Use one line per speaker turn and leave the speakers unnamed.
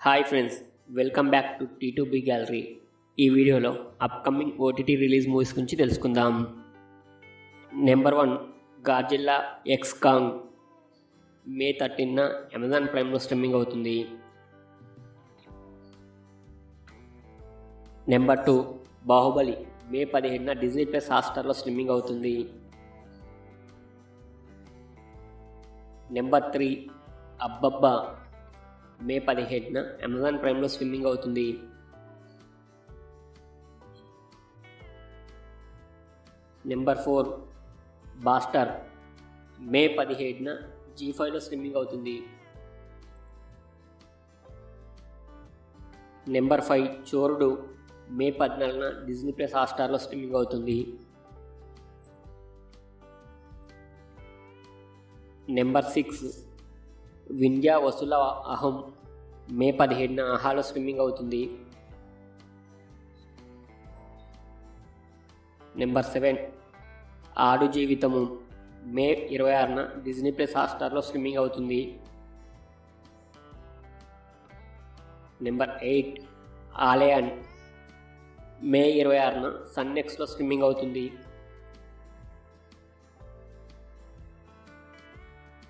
Hi friends, welcome back to T2B gallery. ఈ వీడియోలో upcoming OTT release movies గురించి తెలుసుకుందాం. నెంబర్ 1 గాడ్జిల్లా ఎక్స్ కాంగ్ మే 13న Amazon ప్రైమ్లో streaming అవుతుంది. Number 2 Baahubali మే 17న Disney plus హాట్‌స్టార్లో streaming అవుతుంది. Number 3 అబ్బబ్బా మే 17న Amazon ప్రైమ్లో streaming అవుతుంది. నెంబర్ 4 బాస్టర్ మే 17న జీ5లో streaming అవుతుంది. నెంబర్ 5 చోరుడు మే 14న Disney plus హాట్‌స్టార్లో streaming అవుతుంది. నెంబర్ 6 వింధ్యా వసుల అహం మే 17న ఆహాలో స్ట్రీమింగ్ అవుతుంది. నెంబర్ 7 ఆడు జీవితము మే 26న డిజ్నీ ప్లస్ హాట్‌స్టార్లో స్ట్రీమింగ్ అవుతుంది. నెంబర్ 8 ఆలయన్ మే 26న సన్నెక్స్లో స్ట్రీమింగ్ అవుతుంది.